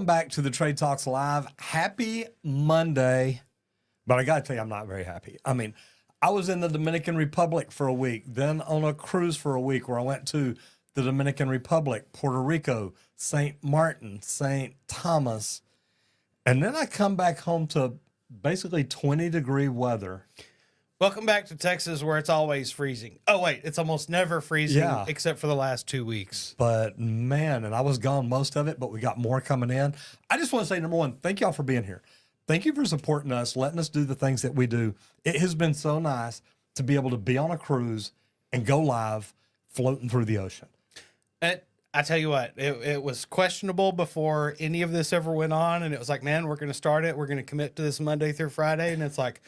Back to the Trade Talks Live. Happy Monday. But I got to tell you, I'm not very happy. I mean, I was in the Dominican Republic for a week, then on a cruise for a week where I went to the Dominican Republic, Puerto Rico, St. Martin, St. Thomas. And then I come back home to basically 20-degree weather. Welcome back to Texas, where it's always freezing. Oh, wait, it's almost never freezing, except for the last 2 weeks. But, man, and I was gone most of it, but we got more coming in. I just want to say, number one, thank y'all for being here. Thank you for supporting us, letting us do the things that we do. It has been so nice to be able to be on a cruise and go live floating through the ocean. I tell you what, it was questionable before any of this ever went on, and it was like, man, we're going to start it. We're going to commit to this Monday through Friday, and it's like,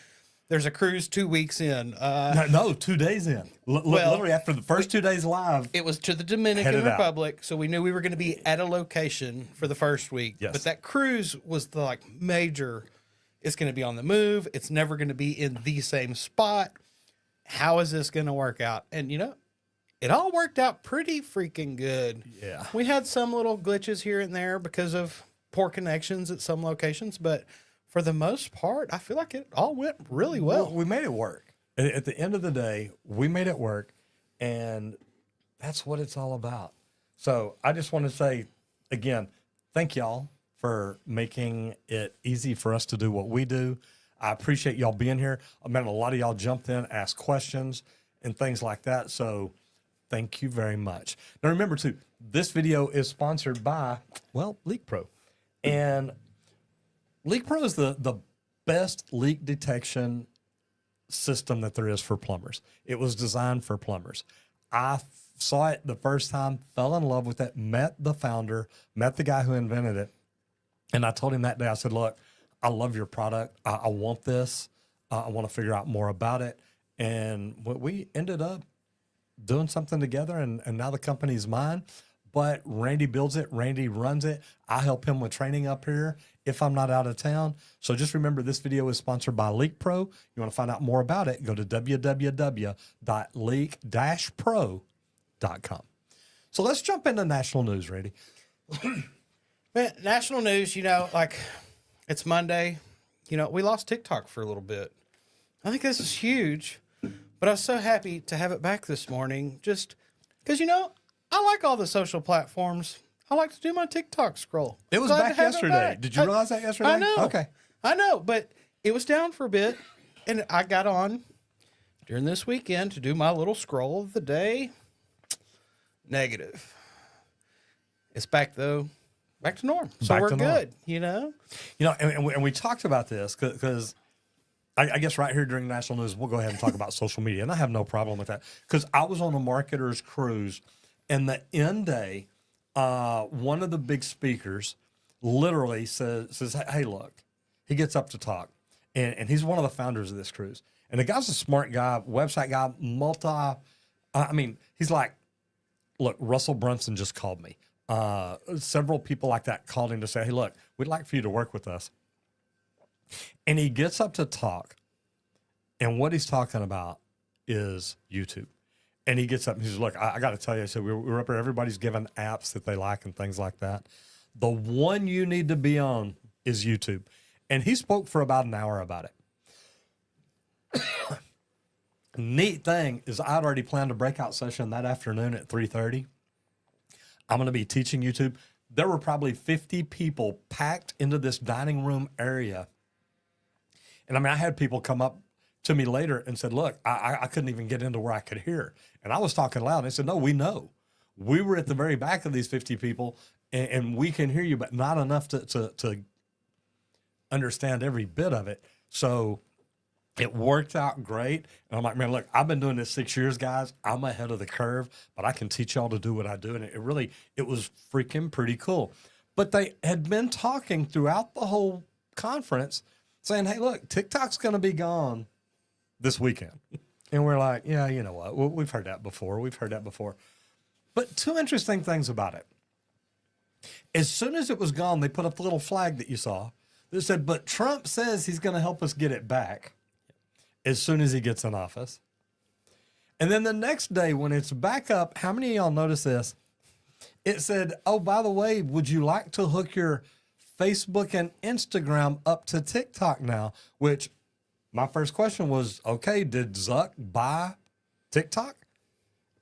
there's a cruise 2 weeks in. No, 2 days in. Literally after the first 2 days live. It was to the Dominican Republic, so we knew we were going to be at a location for the first week. Yes. But that cruise was the major, it's going to be on the move. It's never going to be in the same spot. How is this going to work out? And, it all worked out pretty freaking good. Yeah. We had some little glitches here and there because of poor connections at some locations, but for the most part, I feel like it all went really well. We made it work. At the end of the day, we made it work, and that's what it's all about. So I just want to say, again, thank y'all for making it easy for us to do what we do. I appreciate y'all being here. I mean, a lot of y'all jumped in, asked questions, and things like that. So thank you very much. Now, remember, too, this video is sponsored by, Leak Pro. And Leak Pro is the best leak detection system that there is for plumbers. It was designed for plumbers. I saw it the first time, fell in love with it, met the founder, met the guy who invented it. And I told him that day, I said, look, I love your product. I want this. I want to figure out more about it. And we ended up doing something together, and now the company's mine. But Randy builds it. Randy runs it. I help him with training up here if I'm not out of town. So just remember, this video is sponsored by Leak Pro. You want to find out more about it, go to www.leak-pro.com. So let's jump into national news, Randy. Man, national news, it's Monday. We lost TikTok for a little bit. I think this is huge, but I was so happy to have it back this morning just because, I like all the social platforms. I like to do my TikTok scroll. It was back yesterday. Did you realize that yesterday? I know. Okay. I know, but it was down for a bit, and I got on during this weekend to do my little scroll of the day. Negative. It's back, though. Back to norm. So we're good, and we talked about this because I guess right here during national news, we'll go ahead and talk about social media, and I have no problem with that because I was on a marketer's cruise. And the end day, one of the big speakers literally says, hey, look, he gets up to talk. And he's one of the founders of this cruise. And the guy's a smart guy, website guy, he's like, look, Russell Brunson just called me. Several people like that called him to say, hey, look, we'd like for you to work with us. And he gets up to talk. And what he's talking about is YouTube. And he gets up and he says, look, I got to tell you, I said, we're up here. Everybody's given apps that they like and things like that. The one you need to be on is YouTube. And he spoke for about an hour about it. Neat thing is I'd already planned a breakout session that afternoon at 3:30. I'm going to be teaching YouTube. There were probably 50 people packed into this dining room area. And I had people come up to me later and said, look, I couldn't even get into where I could hear. And I was talking loud. And they said, no, we know. We were at the very back of these 50 people, and we can hear you, but not enough to understand every bit of it. So it worked out great. And I'm like, man, look, I've been doing this 6 years, guys. I'm ahead of the curve, but I can teach y'all to do what I do. And it was freaking pretty cool. But they had been talking throughout the whole conference saying, hey, look, TikTok's going to be gone this weekend. And we're like, yeah, you know what? We've heard that before. But two interesting things about it. As soon as it was gone, they put up the little flag that you saw that said, but Trump says he's going to help us get it back as soon as he gets in office. And then the next day when it's back up, how many of y'all notice this? It said, oh, by the way, would you like to hook your Facebook and Instagram up to TikTok now, which my first question was, okay, did Zuck buy TikTok?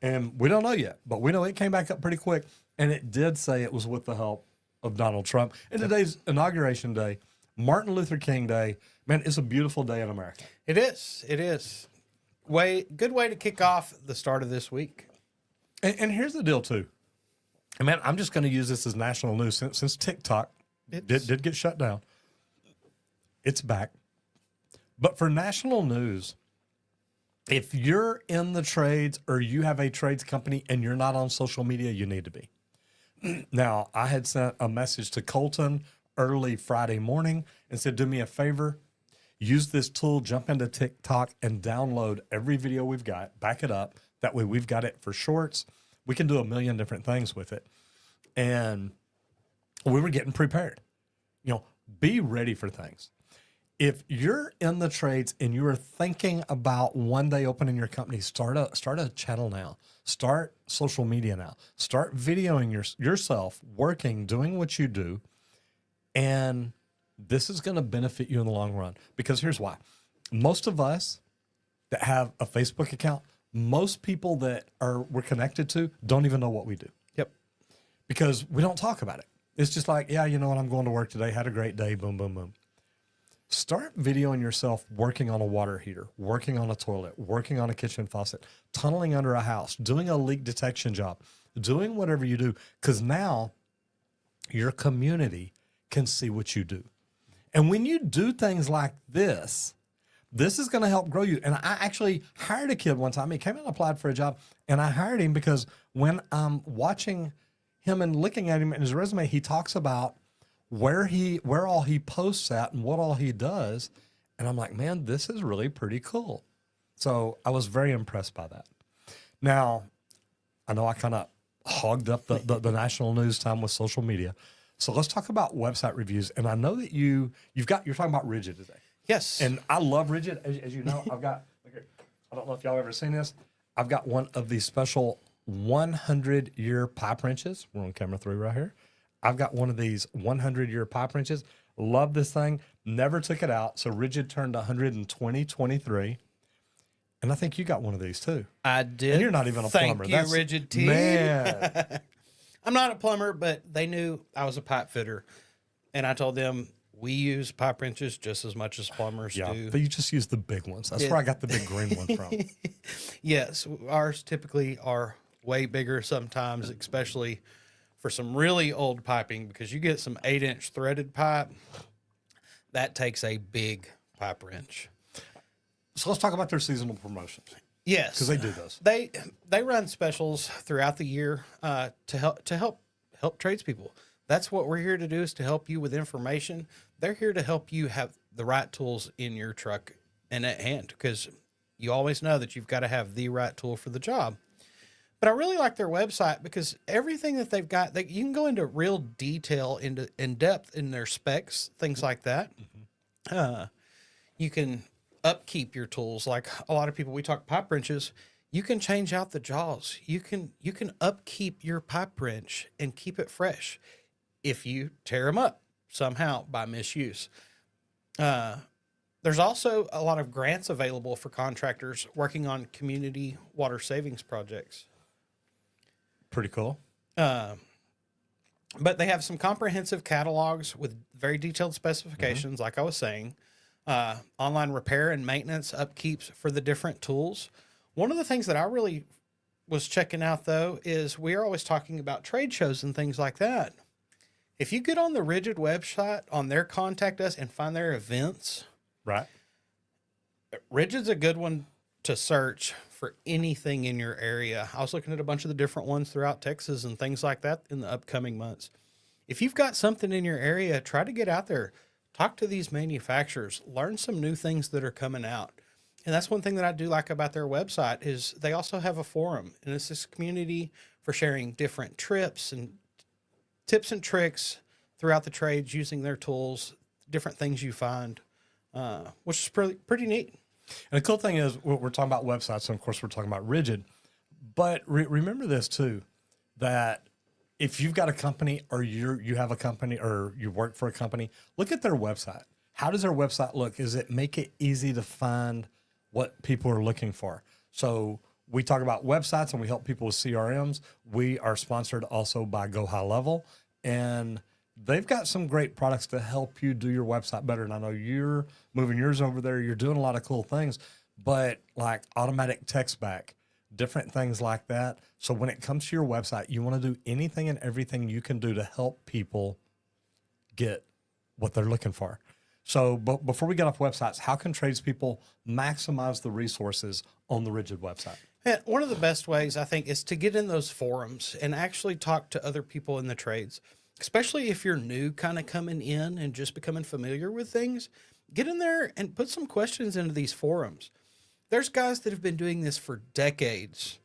And we don't know yet, but we know it came back up pretty quick. And it did say it was with the help of Donald Trump. And today's Inauguration Day, Martin Luther King Day. Man, it's a beautiful day in America. It is. It is. Good way to kick off the start of this week. And here's the deal, too. And man, I'm just going to use this as national news since TikTok did get shut down. It's back. But for national news, if you're in the trades or you have a trades company and you're not on social media, you need to be. Now, I had sent a message to Colton early Friday morning and said, do me a favor, use this tool, jump into TikTok and download every video we've got, back it up. That way we've got it for shorts. We can do a million different things with it. And we were getting prepared. You know, be ready for things. If you're in the trades and you are thinking about one day opening your company, start a channel now. Start social media now. Start videoing yourself working, doing what you do. And this is going to benefit you in the long run. Because here's why. Most of us that have a Facebook account, most people that we're connected to don't even know what we do. Yep. Because we don't talk about it. It's just like, yeah, you know what? I'm going to work today. Had a great day. Boom, boom, boom. Start videoing yourself working on a water heater, working on a toilet, working on a kitchen faucet, tunneling under a house, doing a leak detection job, doing whatever you do. Because now your community can see what you do. And when you do things like this is going to help grow you. And I actually hired a kid one time. He came and applied for a job, and I hired him because when I'm watching him and looking at him in his resume, he talks about where all he posts at and what all he does. And I'm like, man, this is really pretty cool. So I was very impressed by that. Now, I know I kind of hogged up the national news time with social media. So let's talk about website reviews. And I know that you're talking about Rigid today. Yes. And I love Rigid. As you know, I've got, I don't know if y'all ever seen this. I've got one of these special 100-year pipe wrenches. We're on camera 3 right here. I've got one of these 100-year pipe wrenches. Love this thing. Never took it out. So Rigid turned 123. And I think you got one of these too. I did. And you're not even a plumber. Thank you, Rigid team. Man. I'm not a plumber, but they knew I was a pipe fitter. And I told them we use pipe wrenches just as much as plumbers do. But you just use the big ones. That's where I got the big green one from. Yes. Ours typically are way bigger sometimes, especially for some really old piping, because you get some 8-inch threaded pipe, that takes a big pipe wrench. So let's talk about their seasonal promotions. Yes, because they do those. They run specials throughout the year to help tradespeople. That's what we're here to do, is to help you with information. They're here to help you have the right tools in your truck and at hand, because you always know that you've got to have the right tool for the job. But I really like their website because everything that they've got, you can go into real detail, in depth in their specs, things like that. Mm-hmm. You can upkeep your tools. Like a lot of people, we talk pipe wrenches. You can change out the jaws. You can upkeep your pipe wrench and keep it fresh if you tear them up somehow by misuse. There's also a lot of grants available for contractors working on community water savings projects. Pretty cool. But they have some comprehensive catalogs with very detailed specifications, like I was saying. Online repair and maintenance upkeeps for the different tools. One of the things that I really was checking out, though, is we are always talking about trade shows and things like that. If you get on the Rigid website, on their Contact Us, and find their events, right? Rigid's a good one to search for anything in your area. I was looking at a bunch of the different ones throughout Texas and things like that in the upcoming months. If you've got something in your area, try to get out there, talk to these manufacturers, learn some new things that are coming out. And that's one thing that I do like about their website, is they also have a forum, and it's this community for sharing different tips and tricks throughout the trades using their tools, different things you find, which is pretty neat. And the cool thing is, we're talking about websites, and of course we're talking about Rigid, but remember this too, that if you've got a company or you have a company or you work for a company, look at their website. How does their website look? Is it make it easy to find what people are looking for? So we talk about websites and we help people with CRMs. We are sponsored also by Go High Level, and they've got some great products to help you do your website better. And I know you're moving yours over there. You're doing a lot of cool things, but like automatic text back, different things like that. So when it comes to your website, you want to do anything and everything you can do to help people get what they're looking for. So but before we get off websites, how can tradespeople maximize the resources on the Rigid website? And one of the best ways, I think, is to get in those forums and actually talk to other people in the trades, especially if you're new, kind of coming in and just becoming familiar with things. Get in there and put some questions into these forums. There's guys that have been doing this for decades.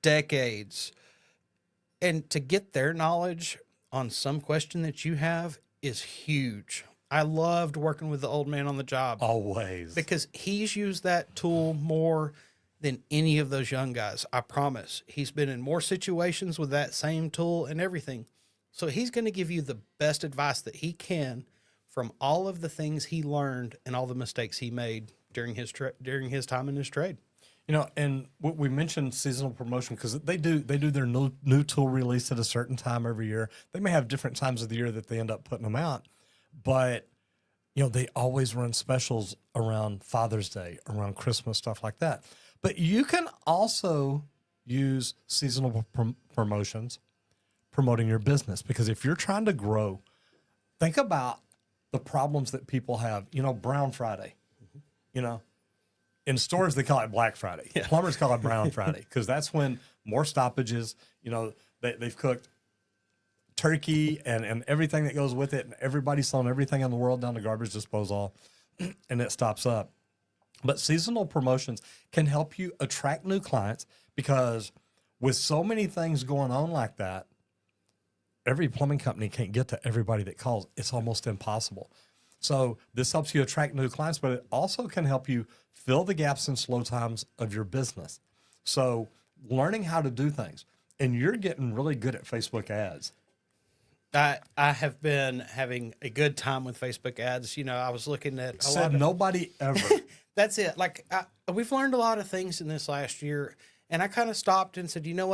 And to get their knowledge on some question that you have is huge. I loved working with the old man on the job. Always. Because he's used that tool more than any of those young guys. I promise. He's been in more situations with that same tool and everything. So he's going to give you the best advice that he can from all of the things he learned and all the mistakes he made during his time in his trade. You know, and we mentioned seasonal promotion because they do their new tool release at a certain time every year. They may have different times of the year that they end up putting them out, but you know, they always run specials around Father's Day, around Christmas, stuff like that. But you can also use seasonal promotions promoting your business, because if you're trying to grow, think about the problems that people have. You know, Brown Friday, you know, in stores, they call it Black Friday. Yeah. Plumbers call it Brown Friday because that's when more stoppages, you know, they've cooked turkey and everything that goes with it, and everybody's throwing everything in the world down the garbage disposal, and it stops up. But seasonal promotions can help you attract new clients, because with so many things going on like that, every plumbing company can't get to everybody that calls. It's almost impossible. So this helps you attract new clients, but it also can help you fill the gaps and slow times of your business. So learning how to do things, and you're getting really good at Facebook ads. I have been having a good time with Facebook ads. You know, I was looking at a lot of, nobody ever. That's it. Like we've learned a lot of things in this last year, and I kind of stopped and said, you know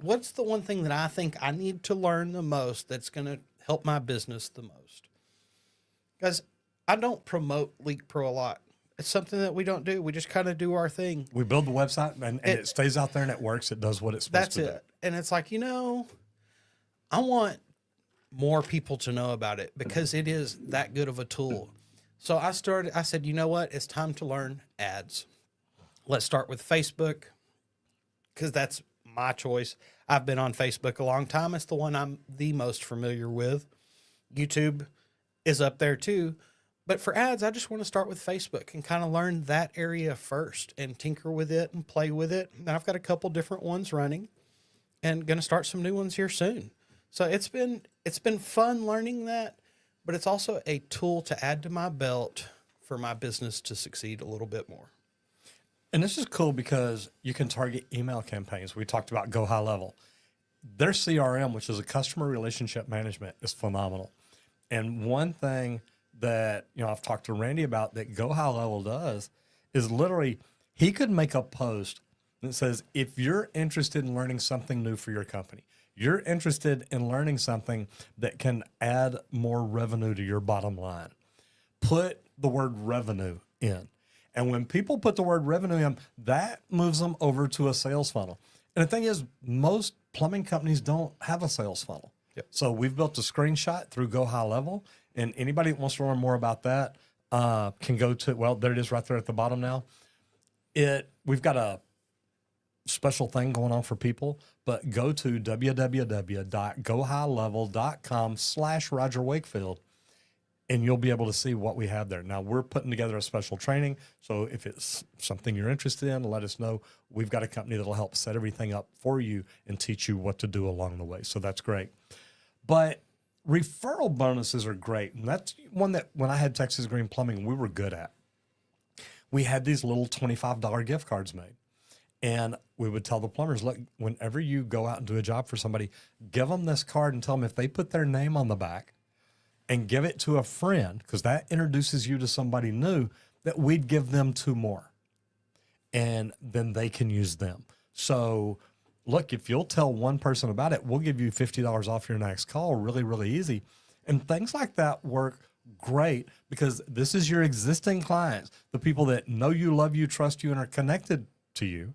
what's the one thing that I think I need to learn the most that's going to help my business the most? Because I don't promote Leak Pro a lot. It's something that we don't do. We just kind of do our thing. We build the website, and it stays out there and it works. It does what it's supposed to do. That's it. And it's like, you know, I want more people to know about it because it is that good of a tool. So I said, you know what? It's time to learn ads. Let's start with Facebook, because that's my choice. I've been on Facebook a long time. It's the one I'm the most familiar with. YouTube is up there too. But for ads, I just want to start with Facebook and kind of learn that area first and tinker with it and play with it. And I've got a couple different ones running and going to start some new ones here soon. So it's been fun learning that, but it's also a tool to add to my belt for my business to succeed a little bit more. And this is cool because you can target email campaigns. We talked about Go High Level. Their CRM, which is a customer relationship management, is phenomenal. And one thing that, you know, I've talked to Randy about that Go High Level does is literally he could make a post that says, if you're interested in learning something new for your company, you're interested in learning something that can add more revenue to your bottom line, put the word revenue in. And when people put the word revenue in, that moves them over to a sales funnel. And the thing is, most plumbing companies don't have a sales funnel. Yep. So we've built a screenshot through Go High Level. And anybody that wants to learn more about that can go to, well, there it is right there at the bottom now. We've got a special thing going on for people, but go to www.gohighlevel.com/Roger Wakefield, and you'll be able to see what we have there. Now, we're putting together a special training, so if it's something you're interested in, let us know. We've got a company that'll help set everything up for you and teach you what to do along the way, so that's great. But referral bonuses are great, and that's one that when I had Texas Green Plumbing, we were good at. We had these little $25 gift cards made. And we would tell the plumbers, look, whenever you go out and do a job for somebody, give them this card and tell them if they put their name on the back and give it to a friend, because that introduces you to somebody new, that we'd give them 2 more. And then they can use them. So look, if you'll tell one person about it, we'll give you $50 off your next call. Really, really easy. And things like that work great because this is your existing clients, the people that know you, love you, trust you, and are connected to you.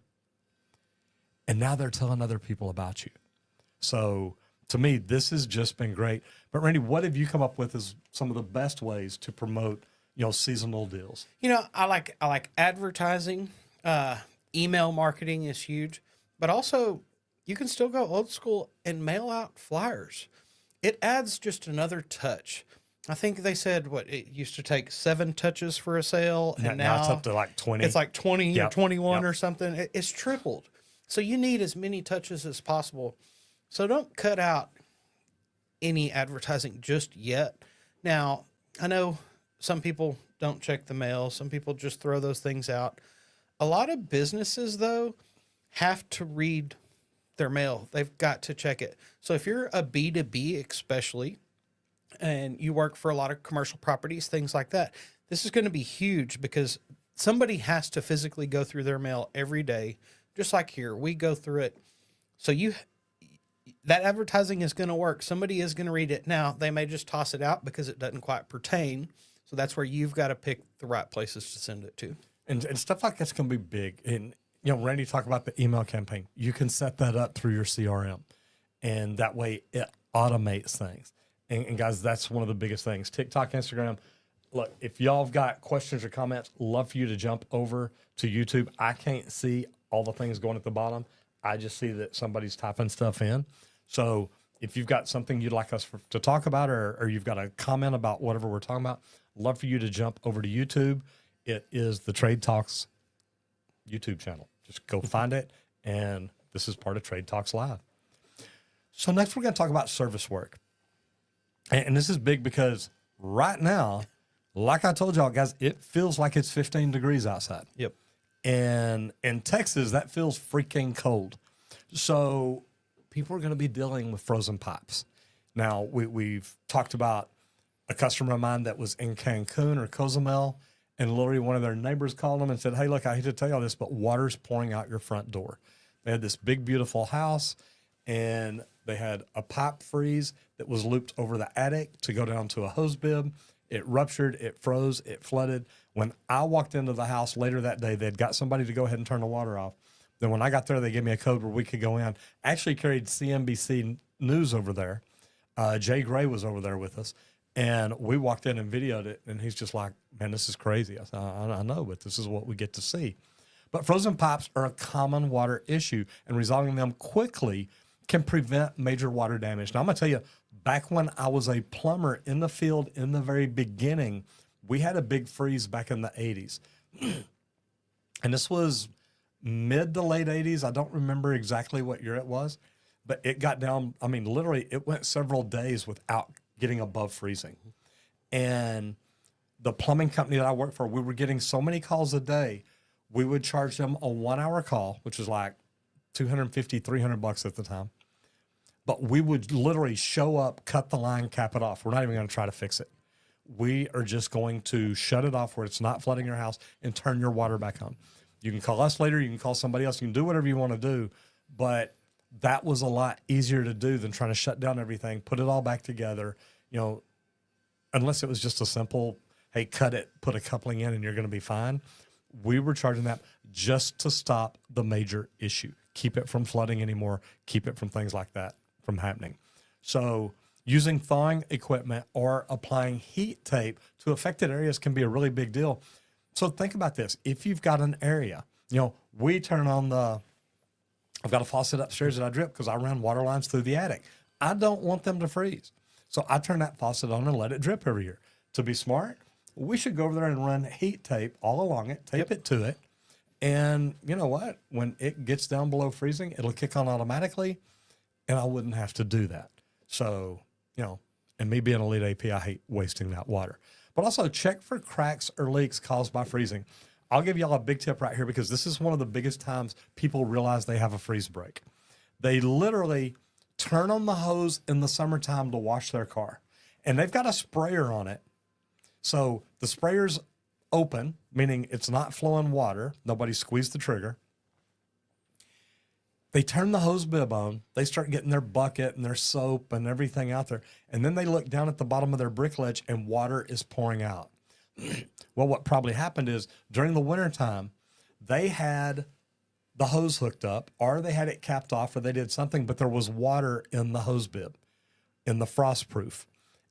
And now they're telling other people about you. So to me, this has just been great. But Randy, what have you come up with as some of the best ways to promote, seasonal deals? I like advertising. Email marketing is huge, but also you can still go old school and mail out flyers. It adds just another touch. I think they said it used to take 7 touches for a sale, and now it's up to like 20. It's like 20 or 21 Yep. or something. It's tripled. So you need as many touches as possible. So don't cut out any advertising just yet. Now, I know some people don't check the mail. Some people just throw those things out. A lot of businesses, though, have to read their mail. They've got to check it. So if you're a B2B especially, and you work for a lot of commercial properties, things like that, this is going to be huge because somebody has to physically go through their mail every day. Just like here, we go through it. So that advertising is going to work. Somebody is going to read it. Now, they may just toss it out because it doesn't quite pertain. So that's where you've got to pick the right places to send it to. And stuff like that's going to be big. And, Randy talked about the email campaign. You can set that up through your CRM. And that way it automates things. And guys, that's one of the biggest things. TikTok, Instagram. Look, if y'all have got questions or comments, love for you to jump over to YouTube. I can't see all the things going at the bottom. I just see that somebody's typing stuff in. So if you've got something you'd like us to talk about, or you've got a comment about whatever we're talking about, love for you to jump over to YouTube. It is the Trade Talks YouTube channel. Just go find it. And this is part of Trade Talks Live. So next we're going to talk about service work. And this is big because right now, like I told y'all guys, it feels like it's 15 degrees outside. Yep. And in Texas, that feels freaking cold. So people are going to be dealing with frozen pipes. Now, we've talked about a customer of mine that was in Cancun or Cozumel, and literally one of their neighbors called them and said, hey, look, I hate to tell you all this, but water's pouring out your front door. They had this big, beautiful house, and they had a pipe freeze that was looped over the attic to go down to a hose bib. It ruptured, it froze, it flooded. When I walked into the house later that day, they'd got somebody to go ahead and turn the water off. Then when I got there, they gave me a code where we could go in. I actually carried CNBC News over there. Jay Gray was over there with us. And we walked in and videoed it. And he's just like, man, this is crazy. I said, I know, but this is what we get to see. But frozen pipes are a common water issue, and resolving them quickly can prevent major water damage. Now, I'm going to tell you, back when I was a plumber in the field in the very beginning, we had a big freeze back in the 80s. And this was mid to late 80s. I don't remember exactly what year it was, but it got down. I mean, literally, it went several days without getting above freezing. And the plumbing company that I worked for, we were getting so many calls a day, we would charge them a 1-hour call, which was like $250, $300 at the time. But we would literally show up, cut the line, cap it off. We're not even going to try to fix it. We are just going to shut it off where it's not flooding your house and turn your water back on. You can call us later. You can call somebody else. You can do whatever you want to do. But that was a lot easier to do than trying to shut down everything, put it all back together, unless it was just a simple, hey, cut it, put a coupling in, and you're going to be fine. We were charging that just to stop the major issue, keep it from flooding anymore, keep it from things like that from happening. So using thawing equipment or applying heat tape to affected areas can be a really big deal. So think about this. If you've got an area, we turn on I've got a faucet upstairs that I drip because I run water lines through the attic. I don't want them to freeze. So I turn that faucet on and let it drip every year. To be smart, we should go over there and run heat tape all along it, tape it to it. And you know what? When it gets down below freezing, it'll kick on automatically, and I wouldn't have to do that. So, and me being a lead AP, I hate wasting that water. But also check for cracks or leaks caused by freezing. I'll give y'all a big tip right here because this is one of the biggest times people realize they have a freeze break. They literally turn on the hose in the summertime to wash their car, and they've got a sprayer on it. So the sprayer's open, meaning it's not flowing water. Nobody squeezed the trigger. They turn the hose bib on. They start getting their bucket and their soap and everything out there. And then they look down at the bottom of their brick ledge and water is pouring out. Well, what probably happened is during the wintertime, they had the hose hooked up or they had it capped off or they did something, but there was water in the hose bib, in the frost proof.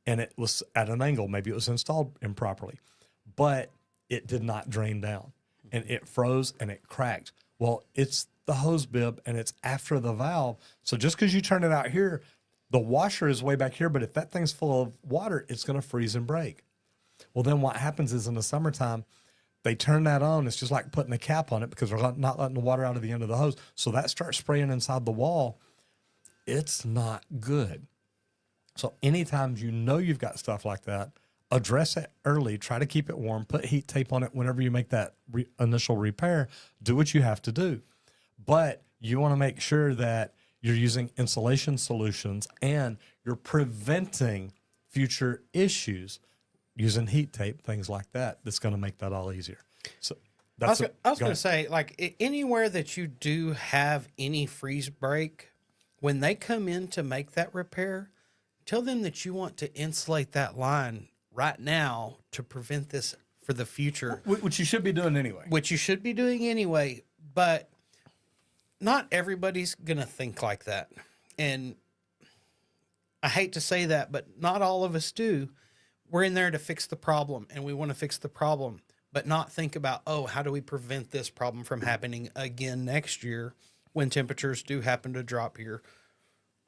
And it was at an angle. Maybe it was installed improperly, but it did not drain down and it froze and it cracked. Well, it's the hose bib and it's after the valve. So just because you turn it out here, the washer is way back here, but if that thing's full of water, it's going to freeze and break. Well, then what happens is in the summertime, they turn that on. It's just like putting a cap on it because they're not letting the water out of the end of the hose. So that starts spraying inside the wall. It's not good. So anytime you know you've got stuff like that, address it early, try to keep it warm, put heat tape on it whenever you make that initial repair, do what you have to do. But you want to make sure that you're using insulation solutions and you're preventing future issues using heat tape, things like that. That's going to make that all easier. So I was going to say, like anywhere that you do have any freeze break, when they come in to make that repair, tell them that you want to insulate that line right now to prevent this for the future. Which you should be doing anyway. But not everybody's going to think like that. And I hate to say that, but not all of us do. We're in there to fix the problem, and we want to fix the problem, but not think about, oh, how do we prevent this problem from happening again next year when temperatures do happen to drop here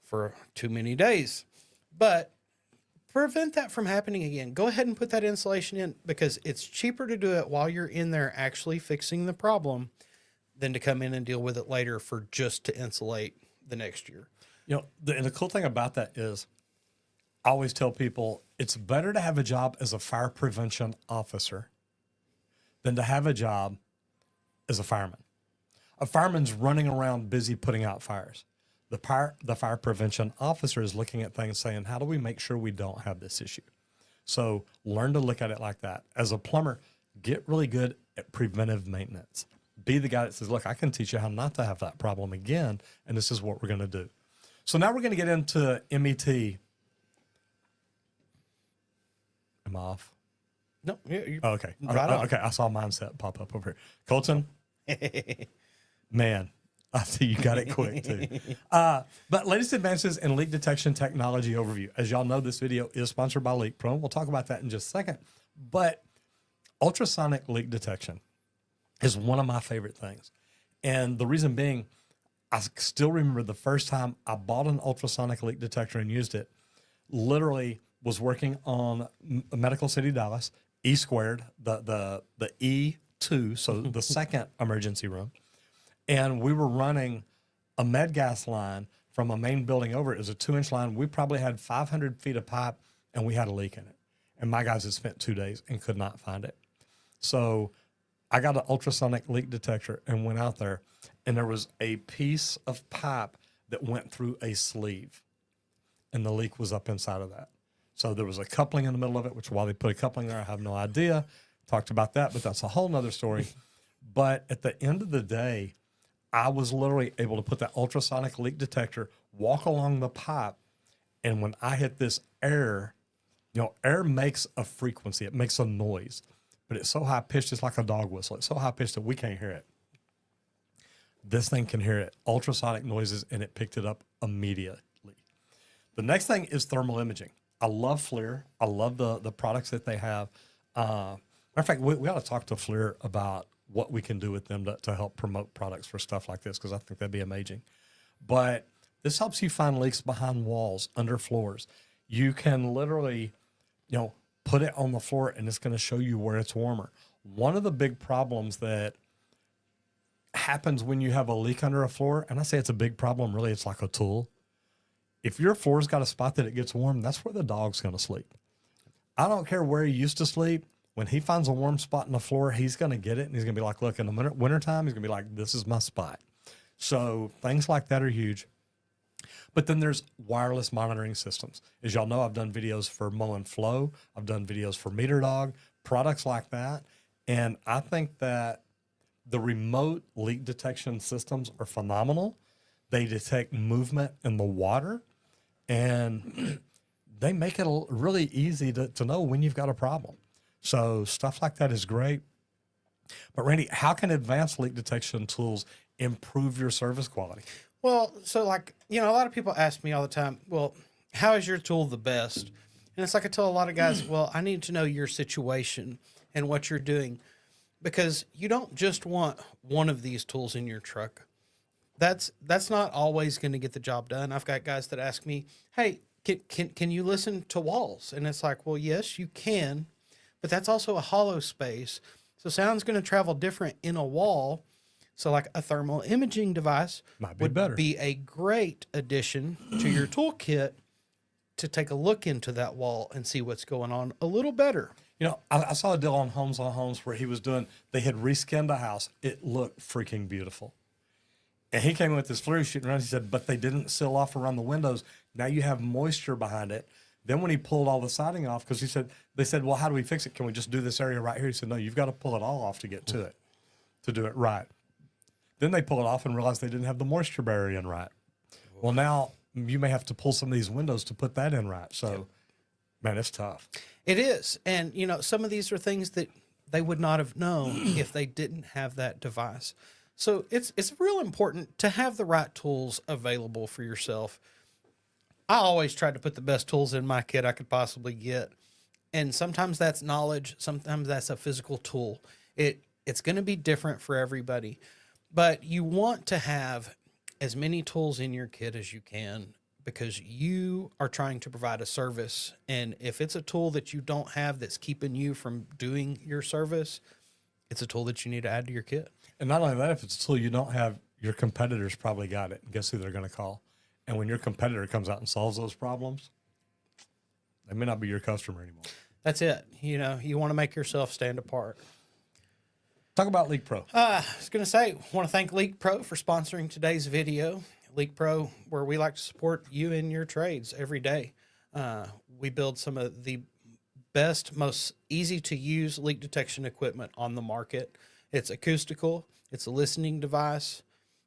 for too many days. But prevent that from happening again. Go ahead and put that insulation in because it's cheaper to do it while you're in there actually fixing the problem than to come in and deal with it later for just to insulate the next year. You know, and the cool thing about that is I always tell people it's better to have a job as a fire prevention officer than to have a job as a fireman. A fireman's running around busy putting out fires. The fire prevention officer is looking at things saying, how do we make sure we don't have this issue? So learn to look at it like that. As a plumber, get really good at preventive maintenance. Be the guy that says, look, I can teach you how not to have that problem again, and this is what we're going to do. So now we're going to get into MET. Am I off? No, yeah, Oh, okay. Right on. Okay, I saw mindset pop up over here. Colton, man, I see you got it quick too. But latest advances in leak detection technology overview. As y'all know, this video is sponsored by Leak Pro. We'll talk about that in just a second. But ultrasonic leak detection is one of my favorite things. And the reason being, I still remember the first time I bought an ultrasonic leak detector and used it. Literally was working on Medical City, Dallas, E squared, the E2, so the second emergency room. And we were running a med gas line from a main building over. It was a 2-inch line. We probably had 500 feet of pipe and we had a leak in it. And my guys had spent 2 days and could not find it. So I got an ultrasonic leak detector and went out there, and there was a piece of pipe that went through a sleeve, and the leak was up inside of that. So there was a coupling in the middle of it, which why they put a coupling there, I have no idea. Talked about that, but that's a whole nother story. But at the end of the day, I was literally able to put that ultrasonic leak detector, walk along the pipe, and when I hit this air, you know, air makes a frequency, it makes a noise, but it's so high pitched, it's like a dog whistle. It's so high pitched that we can't hear it. This thing can hear it, ultrasonic noises, and it picked it up immediately. The next thing is thermal imaging. I love FLIR. I love the products that they have. Matter of fact, we ought to talk to FLIR about what we can do with them to help promote products for stuff like this, because I think that'd be amazing. But this helps you find leaks behind walls, under floors. You can literally, you know, put it on the floor and it's going to show you where it's warmer. One of the big problems that happens when you have a leak under a floor, and I say it's a big problem, really, it's like a tool. If your floor's got a spot that it gets warm, that's where the dog's going to sleep. I don't care where he used to sleep. when he finds a warm spot in the floor, he's going to get it. And he's going to be like, look, in the wintertime, he's going to be like, this is my spot. So things like that are huge. But then there's wireless monitoring systems. As y'all know, I've done videos for Mow and Flow. I've done videos for Meter Dog, products like that. And I think that the remote leak detection systems are phenomenal. They detect movement in the water, and they make it really easy to know when you've got a problem. So stuff like that is great. But Randy, how can advanced leak detection tools improve your service quality? Well, so like, a lot of people ask me all the time, well, how is your tool the best? And it's like I tell a lot of guys, well, I need to know your situation and what you're doing, because you don't just want one of these tools in your truck. That's not always going to get the job done. I've got guys that ask me, hey, can you listen to walls? And it's like, well, yes, you can, but that's also a hollow space. So sound's going to travel different in a wall. So like a thermal imaging device would be a great addition to your toolkit to take a look into that wall and see what's going on a little better. I saw a deal on Homes where he was they had reskinned a house. It looked freaking beautiful. And he came in with his flurry shooting around. He said, but they didn't seal off around the windows. Now you have moisture behind it. Then when he pulled all the siding off, because they said, well, how do we fix it? Can we just do this area right here? He said, no, you've got to pull it all off to get to it, to do it right. Then they pull it off and realize they didn't have the moisture barrier in right. Well, now you may have to pull some of these windows to put that in right. So, man, it's tough. It is. And, some of these are things that they would not have known if they didn't have that device. So it's real important to have the right tools available for yourself. I always try to put the best tools in my kit I could possibly get. And sometimes that's knowledge. Sometimes that's a physical tool. It's going to be different for everybody. But you want to have as many tools in your kit as you can, because you are trying to provide a service. And if it's a tool that you don't have that's keeping you from doing your service, it's a tool that you need to add to your kit. And not only that, if it's a tool you don't have, your competitors probably got it. And guess who they're going to call? And when your competitor comes out and solves those problems, they may not be your customer anymore. That's it. You want to make yourself stand apart. Talk about Leak Pro. I was going to say, want to thank Leak Pro for sponsoring today's video. Leak Pro, where we like to support you in your trades every day. We build some of the best, most easy to use leak detection equipment on the market. It's acoustical. It's a listening device.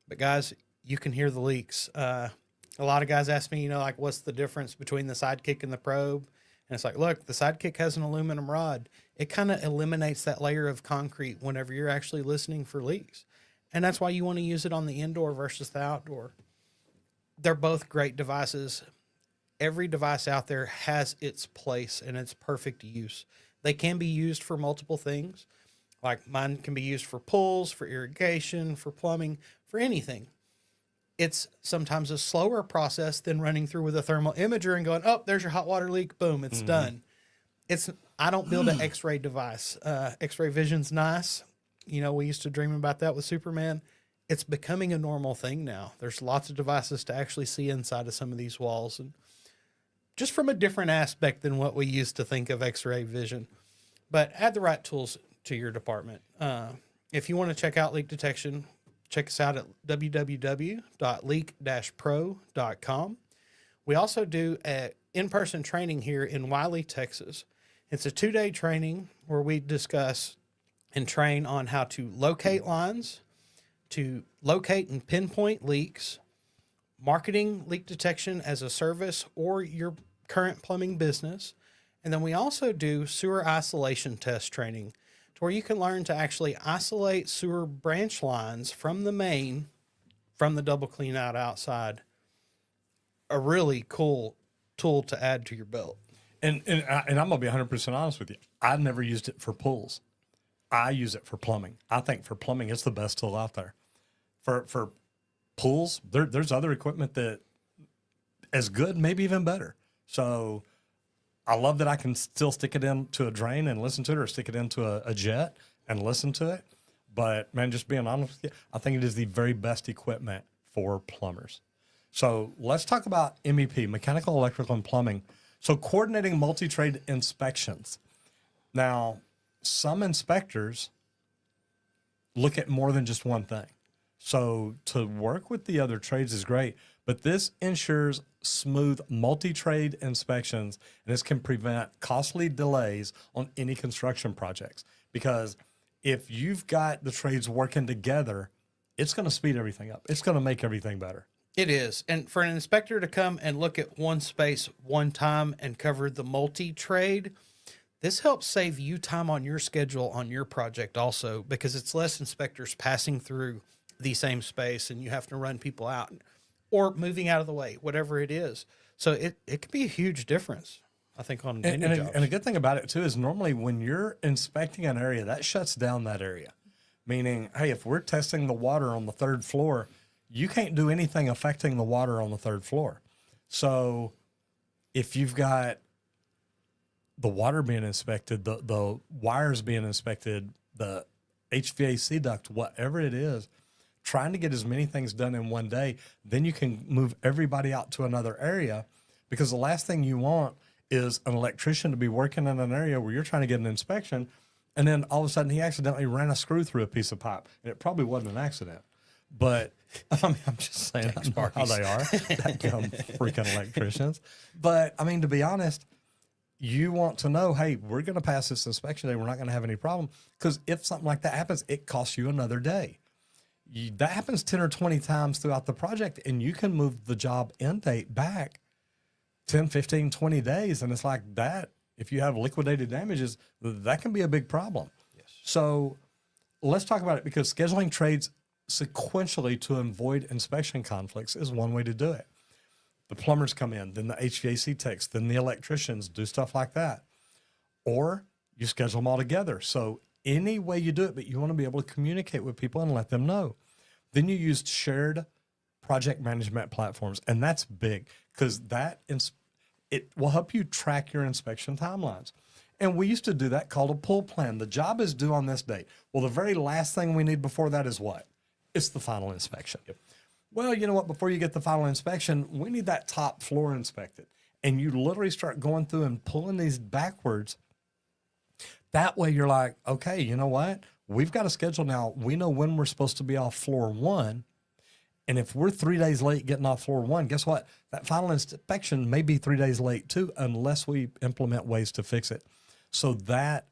But guys, you can hear the leaks. A lot of guys ask me, like, what's the difference between the Sidekick and the Probe? And it's like, look, the Sidekick has an aluminum rod. It kind of eliminates that layer of concrete whenever you're actually listening for leaks. And that's why you want to use it on the indoor versus the outdoor. They're both great devices. Every device out there has its place and its perfect use. They can be used for multiple things. Like mine can be used for pulls, for irrigation, for plumbing, for anything. It's sometimes a slower process than running through with a thermal imager and going, oh, there's your hot water leak. Boom, it's done. I don't build an X-ray device. X-ray vision's nice. We used to dream about that with Superman. It's becoming a normal thing now. There's lots of devices to actually see inside of some of these walls, and just from a different aspect than what we used to think of X-ray vision. But add the right tools to your department. If you want to check out leak detection, check us out at www.leak-pro.com. We also do an in-person training here in Wiley, Texas. It's a 2-day training where we discuss and train on how to locate lines, to locate and pinpoint leaks, marketing leak detection as a service or your current plumbing business. And then we also do sewer isolation test training, to where you can learn to actually isolate sewer branch lines from the main, from the double clean out outside. A really cool tool to add to your belt. And I'm going to be 100% honest with you. I've never used it for pulls. I use it for plumbing. I think for plumbing, it's the best tool out there. For pulls, there's other equipment that as good, maybe even better. So I love that I can still stick it into a drain and listen to it, or stick it into a jet and listen to it. But man, just being honest with you, I think it is the very best equipment for plumbers. So let's talk about MEP, mechanical, electrical, and plumbing. So coordinating multi-trade inspections. Now, some inspectors look at more than just one thing. So to work with the other trades is great, but this ensures smooth multi-trade inspections, and this can prevent costly delays on any construction projects. Because if you've got the trades working together, it's going to speed everything up. It's going to make everything better. It is. And for an inspector to come and look at one space one time and cover the multi-trade, this helps save you time on your schedule on your project also, because it's less inspectors passing through the same space and you have to run people out or moving out of the way, whatever it is. So it can be a huge difference, I think, on many jobs. And a good thing about it too is normally when you're inspecting an area, that shuts down that area. Meaning, hey, if we're testing the water on the 3rd floor, you can't do anything affecting the water on the 3rd floor. So if you've got the water being inspected, the wires being inspected, the HVAC duct, whatever it is, trying to get as many things done in one day, then you can move everybody out to another area, because the last thing you want is an electrician to be working in an area where you're trying to get an inspection, and then all of a sudden he accidentally ran a screw through a piece of pipe, and it probably wasn't an accident. But I mean, I'm just saying, I know how they are, that dumb freaking electricians. But I mean, to be honest, you want to know, hey, we're going to pass this inspection day. We're not going to have any problem, because if something like that happens, it costs you another day. That happens 10 or 20 times throughout the project, and you can move the job end date back 10, 15, 20 days. And it's like that. If you have liquidated damages, that can be a big problem. Yes. So let's talk about it, because scheduling trades sequentially to avoid inspection conflicts is one way to do it. The plumbers come in, then the HVAC techs, then the electricians do stuff like that. Or you schedule them all together. So any way you do it, but you want to be able to communicate with people and let them know. Then you use shared project management platforms, and that's big, because it will help you track your inspection timelines. And we used to do that, called a pull plan. The job is due on this date. Well, the very last thing we need before that is what? It's the final inspection. Yep. Well, you know what? Before you get the final inspection, we need that top floor inspected. And you literally start going through and pulling these backwards. That way you're like, okay, you know what? We've got a schedule now. We know when we're supposed to be off floor 1. And if we're 3 days late getting off floor 1, guess what? That final inspection may be 3 days late too, unless we implement ways to fix it. So that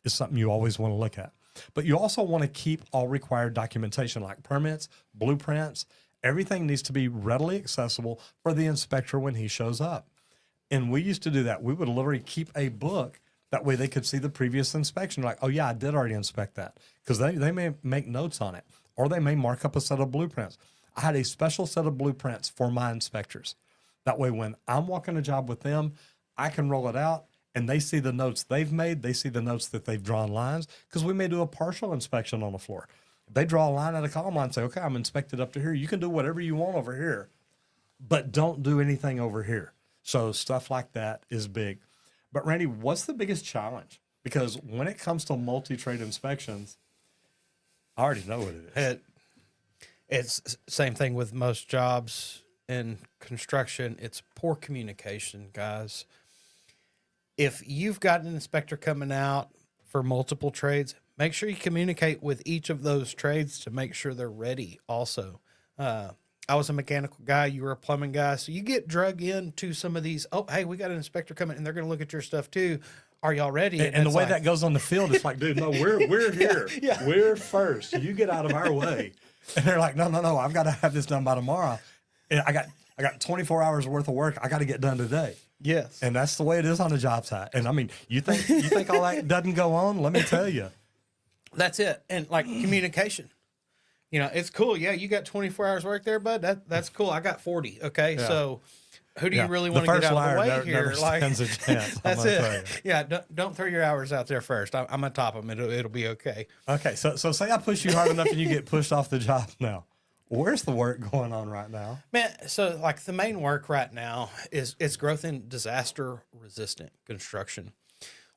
is something you always want to look at. But you also want to keep all required documentation, like permits, blueprints. Everything needs to be readily accessible for the inspector when he shows up. And we used to do that. We would literally keep a book. That way they could see the previous inspection. Like, oh yeah, I did already inspect that. Because they may make notes on it, or they may mark up a set of blueprints. I had a special set of blueprints for my inspectors. That way when I'm walking a job with them, I can roll it out, and they see the notes they've made. They see the notes that they've drawn lines, because we may do a partial inspection on the floor. They draw a line at a column line and say, okay, I'm inspected up to here. You can do whatever you want over here, but don't do anything over here. So stuff like that is big. But Randy, what's the biggest challenge? Because when it comes to multi-trade inspections, I already know what it is. It's same thing with most jobs in construction. It's poor communication, guys. If you've got an inspector coming out for multiple trades, make sure you communicate with each of those trades to make sure they're ready also. I was a mechanical guy. You were a plumbing guy. So you get drug into some of these. Oh, hey, we got an inspector coming and they're going to look at your stuff too. Are y'all ready? And the way that goes on the field, it's like, dude, no, we're here. Yeah. We're first. You get out of our way. And they're like, no, I've got to have this done by tomorrow. And I got 24 hours worth of work I got to get done today. Yes. And that's the way it is on the job site. And I mean, you think all that doesn't go on? Let me tell you. That's it. And like communication. You know, it's cool. Yeah, you got 24 hours work there, bud. That's cool. I got 40. Okay, Yeah. So who do you really want to get out of the way here? Never stands a chance. That's it. Yeah, don't throw your hours out there first. I'm gonna top them. It'll be okay. Okay, so say I push you hard enough and you get pushed off the job now. Where's the work going on right now? Man, so like the main work right now is it's growth in disaster resistant construction.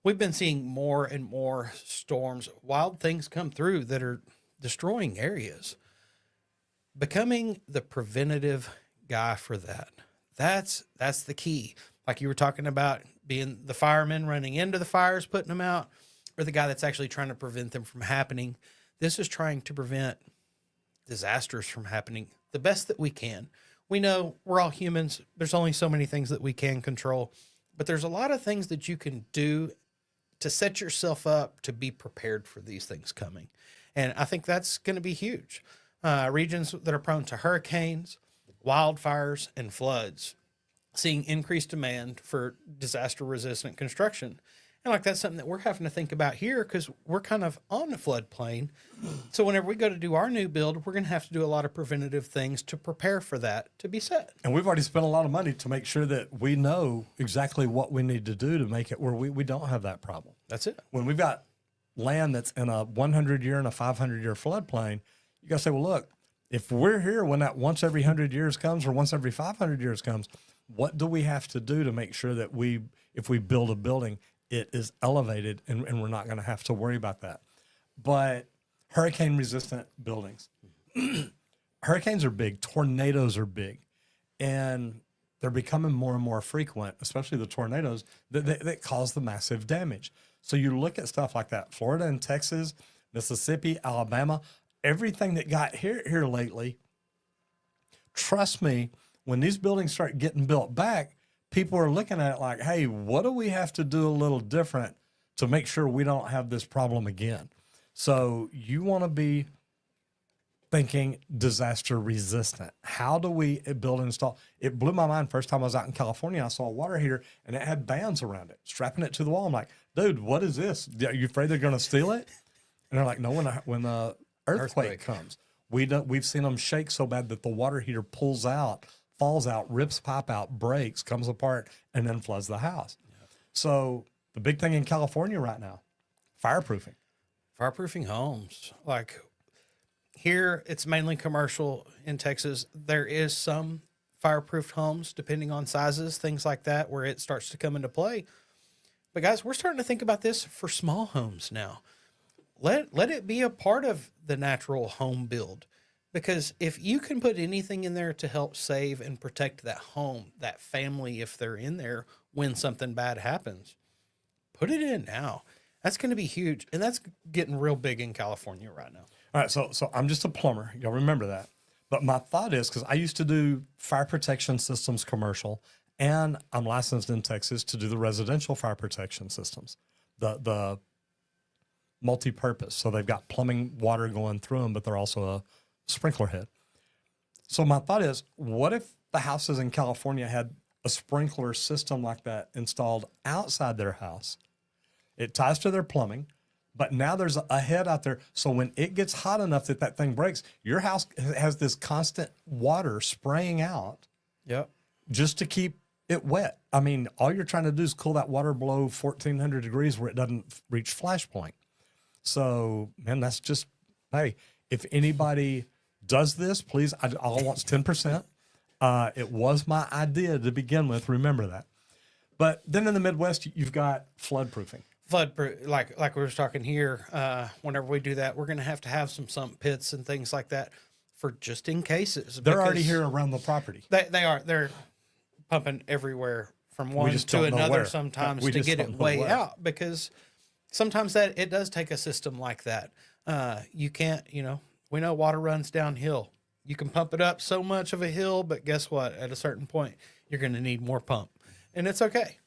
We've been seeing more and more storms, wild things come through that are destroying areas. Becoming the preventative guy for that. That's the key. Like you were talking about being the firemen running into the fires, putting them out. or the guy that's actually trying to prevent them from happening. This is trying to prevent disasters from happening the best that we can. We know we're all humans. There's only so many things that we can control, but there's a lot of things that you can do to set yourself up to be prepared for these things coming. And I think that's going to be huge. Regions that are prone to hurricanes, wildfires, and floods, seeing increased demand for disaster resistant construction. And like that's something that we're having to think about here because we're kind of on the floodplain. So whenever we go to do our new build, we're going to have to do a lot of preventative things to prepare for that to be set. And we've already spent a lot of money to make sure that we know exactly what we need to do to make it where we don't have that problem. That's it. When we've got land that's in a 100-year and a 500-year floodplain, you got to say, well, look, if we're here when that once every 100 years comes or once every 500 years comes, what do we have to do to make sure that if we build a building, it is elevated and we're not going to have to worry about that. But hurricane resistant buildings, hurricanes are big, tornadoes are big, and they're becoming more and more frequent, especially the tornadoes that cause the massive damage. So you look at stuff like that, Florida and Texas, Mississippi, Alabama, everything that got here lately. Trust me, when these buildings start getting built back, people are looking at it like, hey, what do we have to do a little different to make sure we don't have this problem again? So you want to be thinking disaster resistant. How do we build and install? It blew my mind first time I was out in California. I saw a water heater and it had bands around it, strapping it to the wall. I'm like, dude, what is this? Are you afraid they're going to steal it? And they're like, no, when the earthquake comes, we've seen them shake so bad that the water heater pulls out, falls out, rips pipe out, breaks, comes apart, and then floods the house. Yep. So the big thing in California right now, fireproofing. Fireproofing homes. Like here, it's mainly commercial. In Texas, there is some fireproofed homes, depending on sizes, things like that, where it starts to come into play. But guys, we're starting to think about this for small homes now. Let it be a part of the natural home build. Because if you can put anything in there to help save and protect that home, that family, if they're in there when something bad happens, put it in now. That's going to be huge. And that's getting real big in California right now. All right. So I'm just a plumber. Y'all remember that. But my thought is, because I used to do fire protection systems commercial, and I'm licensed in Texas to do the residential fire protection systems, the multi-purpose. So they've got plumbing water going through them, but they're also a sprinkler head. So my thought is, what if the houses in California had a sprinkler system like that installed outside their house? It ties to their plumbing, but now there's a head out there. So when it gets hot enough that thing breaks, your house has this constant water spraying out. Yep. Just to keep it wet. I mean, all you're trying to do is cool that water below 1,400 degrees where it doesn't reach flash point. So, man, that's just, hey, if anybody does this, please, all I want's 10%. It was my idea to begin with. Remember that. But then in the Midwest, you've got floodproofing. Floodproof, like we were talking here, whenever we do that, we're going to have some sump pits and things like that for just in cases. They're already here around the property. They are. They're pumping everywhere from one to another sometimes to get it way out, because sometimes that it does take a system like that. You can't, we know water runs downhill. You can pump it up so much of a hill, but guess what? At a certain point, you're going to need more pump, and it's okay.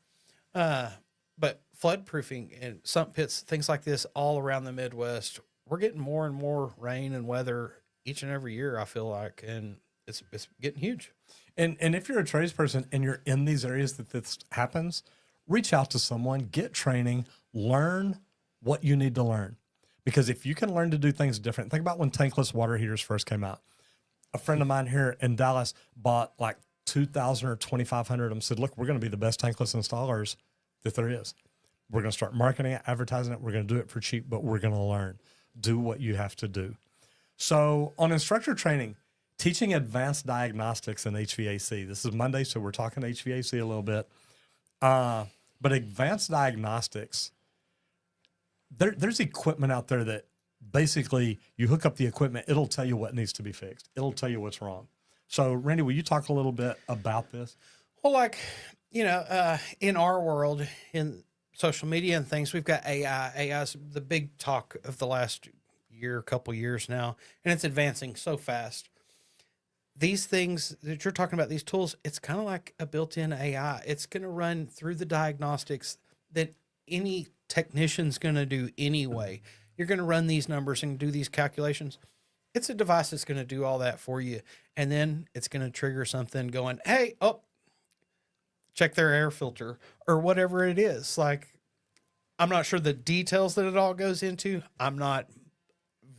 But floodproofing and sump pits, things like this all around the Midwest, we're getting more and more rain and weather each and every year, I feel like, and it's getting huge. And if you're a tradesperson and you're in these areas that this happens, reach out to someone, get training, learn what you need to learn. Because if you can learn to do things different, think about when tankless water heaters first came out. A friend of mine here in Dallas bought like 2,000 or 2,500 of them, said, look, we're going to be the best tankless installers that there is. We're going to start marketing it, advertising it. We're going to do it for cheap, but we're going to learn. Do what you have to do. So on instructor training, teaching advanced diagnostics in HVAC. This is Monday, so we're talking HVAC a little bit. But advanced diagnostics, there's equipment out there that basically you hook up the equipment, it'll tell you what needs to be fixed. It'll tell you what's wrong. So, Randy, will you talk a little bit about this? Well, in our world, in social media and things. We've got AI. AI is the big talk of the last couple years now, and it's advancing so fast. These things that you're talking about, these tools, it's kind of like a built-in AI. It's going to run through the diagnostics that any technician's going to do anyway. You're going to run these numbers and do these calculations. It's a device that's going to do all that for you. And then it's going to trigger something going, hey, oh, check their air filter or whatever it is. Like, I'm not sure the details that it all goes into. I'm not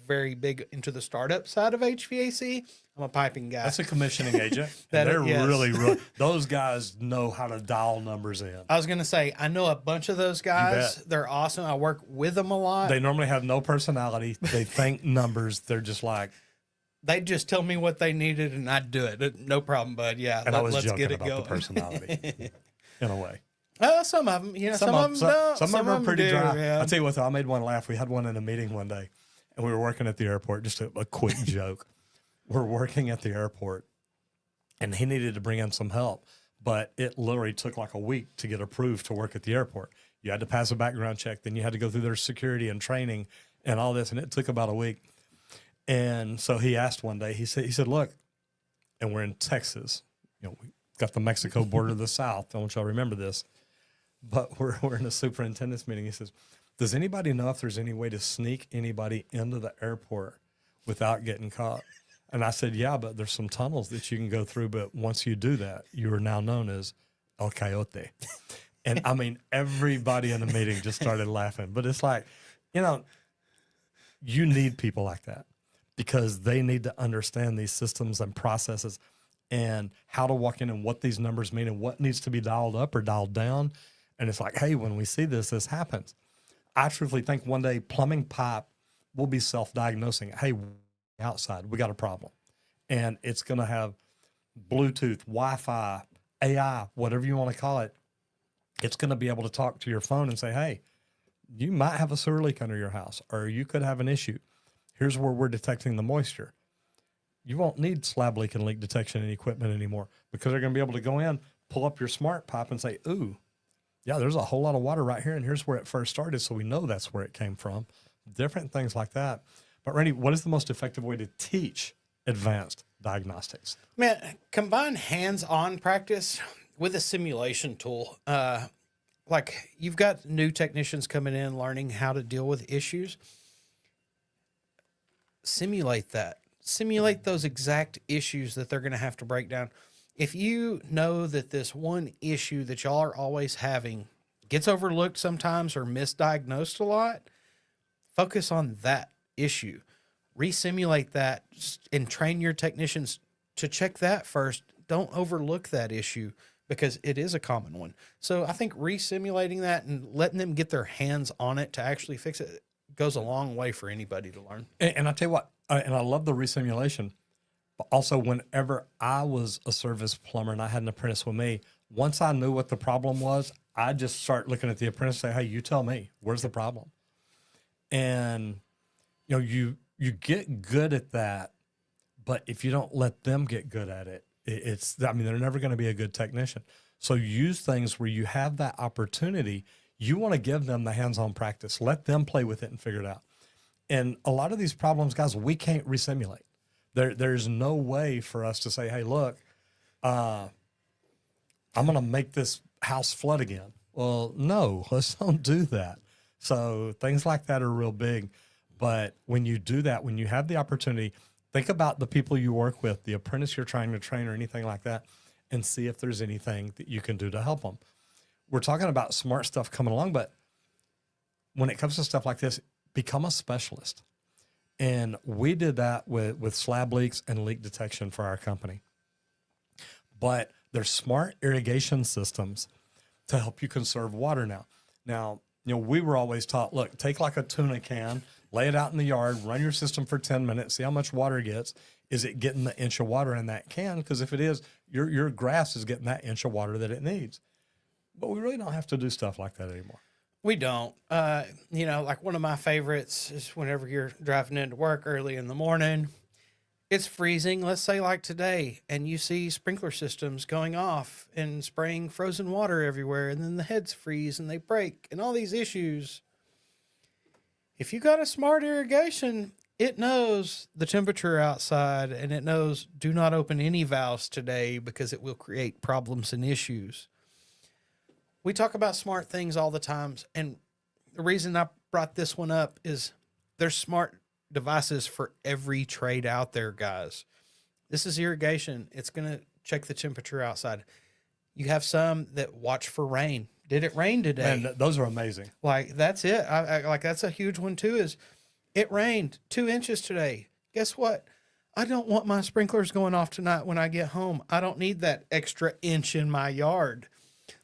very big into the startup side of HVAC. I'm a piping guy. That's a commissioning agent. That They're yes. really, those guys know how to dial numbers in. I was going to say, I know a bunch of those guys. bet. They're awesome. I work with them a lot. They normally have no personality. They think numbers. They're just like, They'd just tell me what they needed and I'd do it. No problem, bud. Yeah, and I was let's joking get it about going. the personality in a way. Some of them, you know, some of them don't. Some of them are pretty do, dry. yeah. I'll tell you what, though, I made one laugh. We had one in a meeting one day, and we were working at the airport. Just a quick joke. We're working at the airport, and he needed to bring in some help, but it literally took like a week to get approved to work at the airport. You had to pass a background check, then you had to go through their security and training and all this, and it took about a week. And so he asked one day, he said, look, and we're in Texas, you know, we got the Mexico border to the south. I want y'all to remember this. But we're in a superintendent's meeting. He says, does anybody know if there's any way to sneak anybody into the airport without getting caught? And I said, yeah, but there's some tunnels that you can go through. But once you do that, you are now known as El Coyote. And I mean, everybody in the meeting just started laughing. But it's like, you know, you need people like that because they need to understand these systems and processes and how to walk in and what these numbers mean and what needs to be dialed up or dialed down. And it's like, hey, when we see this, this happens. I truthfully think one day plumbing pipe will be self-diagnosing. Hey, outside, we got a problem. And it's going to have Bluetooth, Wi-Fi, AI, whatever you want to call it. It's going to be able to talk to your phone and say, hey, you might have a sewer leak under your house, or you could have an issue. Here's where we're detecting the moisture. You won't need slab leak and leak detection and equipment anymore because they're going to be able to go in, pull up your smart pipe and say, ooh, yeah, there's a whole lot of water right here, and here's where it first started, so we know that's where it came from. Different things like that. But Randy, what is the most effective way to teach advanced diagnostics? Man, combine hands-on practice with a simulation tool. Like you've got new technicians coming in learning how to deal with issues. Simulate that. Simulate those exact issues that they're going to have to break down. If you know that this one issue that y'all are always having gets overlooked sometimes or misdiagnosed a lot, focus on that issue. Resimulate that and train your technicians to check that first. Don't overlook that issue because it is a common one. So I think resimulating that and letting them get their hands on it to actually fix it goes a long way for anybody to learn. And I tell you what, and I love the resimulation, but also whenever I was a service plumber and I had an apprentice with me, once I knew what the problem was, I just start looking at the apprentice and say, hey, you tell me, where's the problem? And, you know, you get good at that, but if you don't let them get good at it, I mean, they're never going to be a good technician. So use things where you have that opportunity. You want to give them the hands-on practice. Let them play with it and figure it out. And a lot of these problems, guys, we can't resimulate. There's no way for us to say, hey, look, I'm going to make this house flood again. Well, no, let's don't do that. So things like that are real big. But when you do that, when you have the opportunity, think about the people you work with, the apprentice you're trying to train or anything like that, and see if there's anything that you can do to help them. We're talking about smart stuff coming along, but when it comes to stuff like this, become a specialist. And we did that with slab leaks and leak detection for our company. But there's smart irrigation systems to help you conserve water now. Now, you know, we were always taught, look, take like a tuna can, lay it out in the yard, run your system for 10 minutes, see how much water it gets. Is it getting the inch of water in that can? Because if it is, your grass is getting that inch of water that it needs. But we really don't have to do stuff like that anymore. We don't. You know, like one of my favorites is whenever you're driving into work early in the morning, it's freezing, let's say like today, and you see sprinkler systems going off and spraying frozen water everywhere, and then the heads freeze and they break, and all these issues. If you got a smart irrigation, it knows the temperature outside and it knows do not open any valves today because it will create problems and issues. We talk about smart things all the times, and the reason I brought this one up is there's smart devices for every trade out there, guys. This is irrigation. It's going to check the temperature outside. You have some that watch for rain. Did it rain today? And those are amazing. Like, that's it. Like, that's a huge one too, is it rained 2 inches today. Guess what? I don't want my sprinklers going off tonight when I get home. I don't need that extra inch in my yard.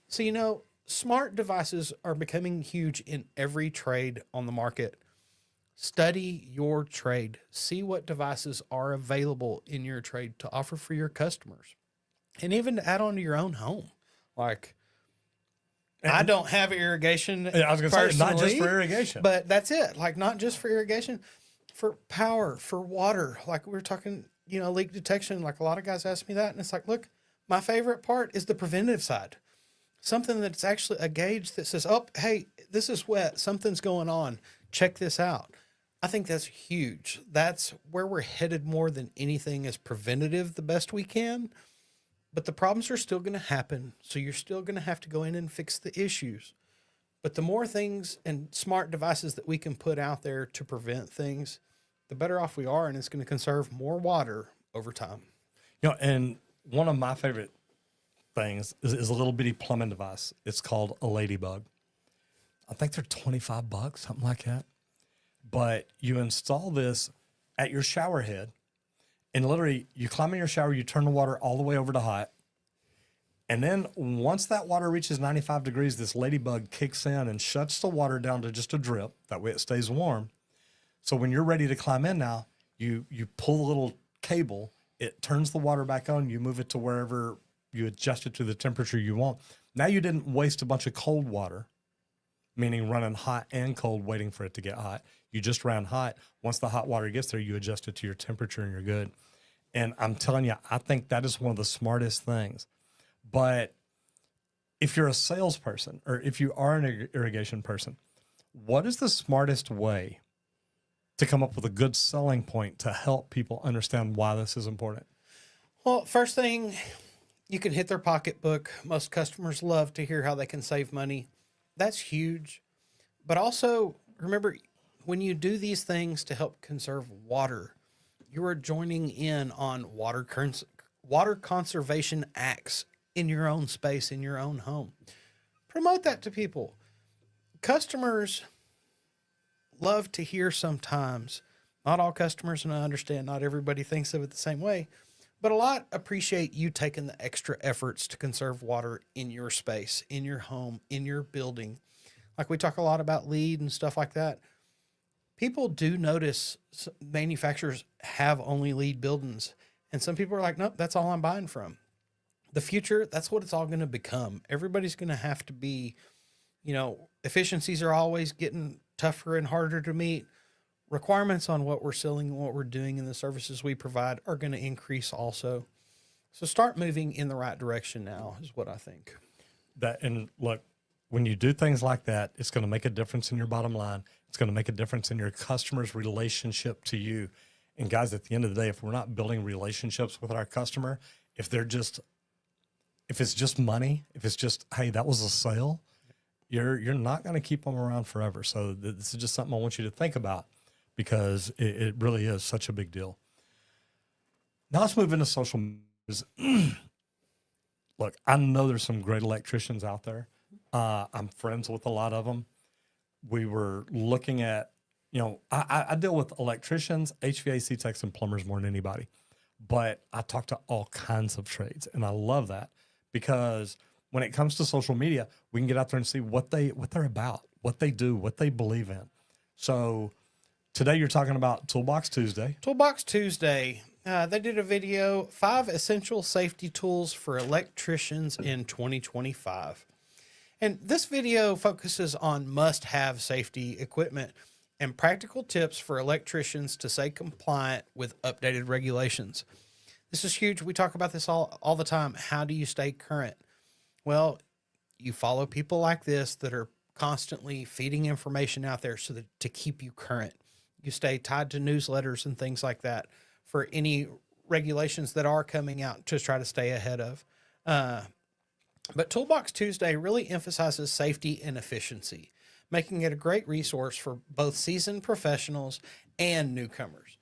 So, smart devices are becoming huge in every trade on the market. Study your trade. See what devices are available in your trade to offer for your customers. And even to add on to your own home. Like, I don't have irrigation. I was going to say, not just personally, for irrigation. but that's it. Like, not just for irrigation, for power, for water. Like, we're talking, leak detection. Like, a lot of guys ask me that. And it's like, look, my favorite part is the preventative side. Something that's actually a gauge that says, oh, hey, this is wet. Something's going on. Check this out. I think that's huge. That's where we're headed more than anything, is preventative the best we can. But the problems are still going to happen. So you're still going to have to go in and fix the issues. But the more things and smart devices that we can put out there to prevent things, the better off we are. And it's going to conserve more water over time. And one of my favorite things is a little bitty plumbing device. It's called a Ladybug. I think they're $25, something like that. But you install this at your shower head, and literally you climb in your shower, you turn the water all the way over to hot. And then once that water reaches 95 degrees, this Ladybug kicks in and shuts the water down to just a drip. That way it stays warm. So when you're ready to climb in now, you pull the little cable, it turns the water back on, you move it to wherever you adjust it to the temperature you want. Now you didn't waste a bunch of cold water, meaning running hot and cold, waiting for it to get hot. You just ran hot. Once the hot water gets there, you adjust it to your temperature and you're good. And I'm telling you, I think that is one of the smartest things. But if you're a salesperson or if you are an irrigation person, what is the smartest way to come up with a good selling point to help people understand why this is important? Well, first thing, you can hit their pocketbook. Most customers love to hear how they can save money. That's huge. But also, remember, when you do these things to help conserve water, you are joining in on water conservation acts in your own space, in your own home. Promote that to people. Customers love to hear sometimes, not all customers, and I understand not everybody thinks of it the same way, but a lot appreciate you taking the extra efforts to conserve water in your space, in your home, in your building. Like, we talk a lot about LEED and stuff like that. People do notice manufacturers have only LEED buildings. And some people are like, nope, that's all I'm buying from. The future, that's what it's all going to become. Everybody's going to have to be, efficiencies are always getting tougher and harder to meet. Requirements on what we're selling and what we're doing and the services we provide are going to increase also. So start moving in the right direction now is what I think. And look, when you do things like that, it's going to make a difference in your bottom line. It's going to make a difference in your customer's relationship to you. And guys, at the end of the day, if we're not building relationships with our customer, if it's just money, if it's just, hey, that was a sale, you're not going to keep them around forever. So this is just something I want you to think about, because it really is such a big deal. Now let's move into social media. Look, I know there's some great electricians out there. I'm friends with a lot of them. We were looking at, I deal with electricians, HVAC techs, and plumbers more than anybody. But I talk to all kinds of trades, and I love that, because when it comes to social media, we can get out there and see what they're about, what they do, what they believe in. So today you're talking about Toolbox Tuesday. Toolbox Tuesday. They did a video, 5 essential safety tools for electricians in 2025. And this video focuses on must-have safety equipment. and practical tips for electricians to stay compliant with updated regulations. This is huge. We talk about this all the time. How do you stay current? Well, you follow people like this that are constantly feeding information out there so that to keep you current. You stay tied to newsletters and things like that for any regulations that are coming out to try to stay ahead of. But Toolbox Tuesday really emphasizes safety and efficiency, making it a great resource for both seasoned professionals and newcomers.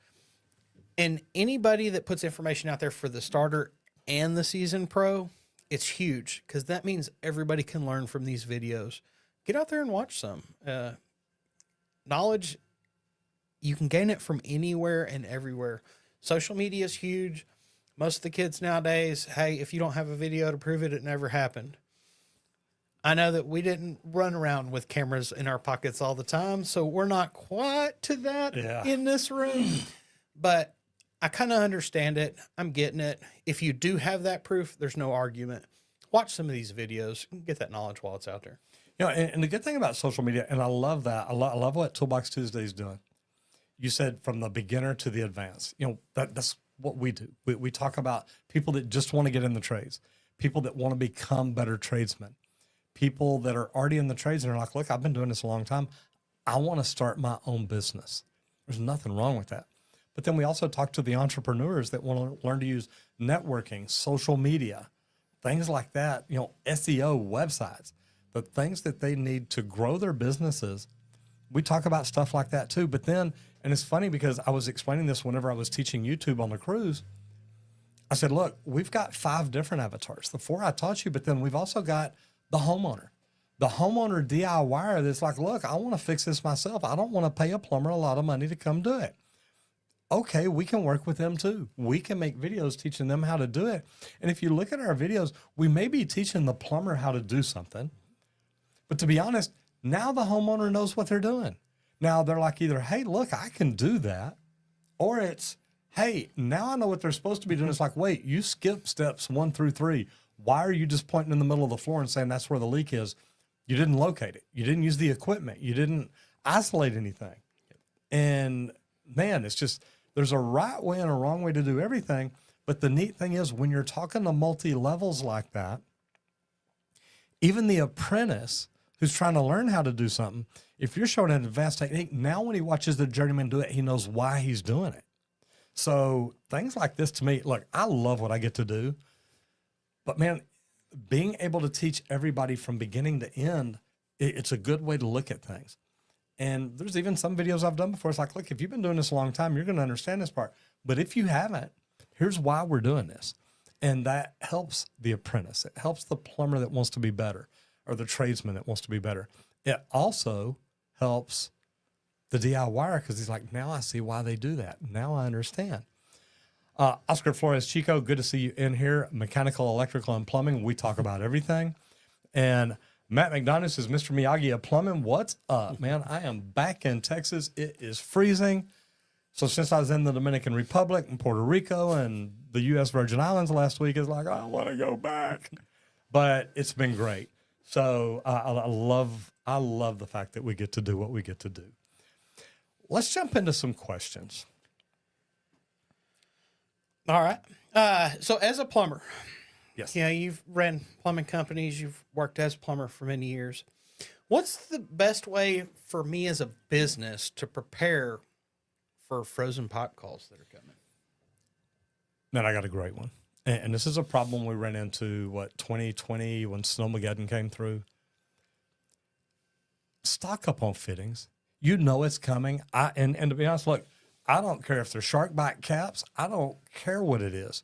And anybody that puts information out there for the starter and the seasoned pro, it's huge because that means everybody can learn from these videos. Get out there and watch some. Knowledge, you can gain it from anywhere and everywhere. Social media is huge. Most of the kids nowadays, hey, if you don't have a video to prove it, it never happened. I know that we didn't run around with cameras in our pockets all the time, so we're not quite to that in this room. But I kind of understand it. I'm getting it. If you do have that proof, there's no argument. Watch some of these videos and get that knowledge while it's out there. You know, and the good thing about social media, and I love that, I love what Toolbox Tuesday is doing. You said from the beginner to the advanced. You know, that's what we do. We talk about people that just want to get in the trades, people that want to become better tradesmen, people that are already in the trades and are like, look, I've been doing this a long time. I want to start my own business. There's nothing wrong with that. But then we also talk to the entrepreneurs that want to learn to use networking, social media, things like that, you know, SEO, websites, the things that they need to grow their businesses. We talk about stuff like that too. But then, and it's funny because I was explaining this whenever I was teaching YouTube on the cruise. I said, look, we've got 5 different avatars. The 4 I taught you, but then we've also got the homeowner DIYer that's like, look, I want to fix this myself. I don't want to pay a plumber a lot of money to come do it. Okay, we can work with them too. We can make videos teaching them how to do it. And if you look at our videos, we may be teaching the plumber how to do something. But to be honest, now the homeowner knows what they're doing. Now they're like either, hey, look, I can do that. Or it's, hey, now I know what they're supposed to be doing. It's like, wait, you skipped steps 1 through 3. Why are you just pointing in the middle of the floor and saying that's where the leak is? You didn't locate it. You didn't use the equipment. You didn't isolate anything. And man, it's just, there's a right way and a wrong way to do everything. But the neat thing is when you're talking to multi-levels like that, even the apprentice who's trying to learn how to do something, if you're showing an advanced technique, now when he watches the journeyman do it, he knows why he's doing it. So things like this to me, look, I love what I get to do. But man, being able to teach everybody from beginning to end, it's a good way to look at things. And there's even some videos I've done before. It's like, look, if you've been doing this a long time, you're going to understand this part. But if you haven't, here's why we're doing this. And that helps the apprentice. It helps the plumber that wants to be better or the tradesman that wants to be better. It also helps the DIYer because he's like, now I see why they do that. Now I understand. Oscar Flores Chico, good to see you in here. Mechanical, electrical, and plumbing. We talk about everything. And Matt McDonough says, Mr. Miyagi of plumbing, what's up, man? I am back in Texas. It is freezing. So since I was in the Dominican Republic and Puerto Rico and the U.S. Virgin Islands last week, it's like, I want to go back. But it's been great. So I love the fact that we get to do what we get to do. Let's jump into some questions. All right. So as a plumber, yes, you know, you've ran plumbing companies, you've worked as a plumber for many years. What's the best way for me as a business to prepare for frozen pipe calls that are coming? Man, I got a great one. And this is a problem we ran into, 2020 when Snowmageddon came through. Stock up on fittings. You know it's coming. And to be honest, look, I don't care if they're shark bite caps. I don't care what it is.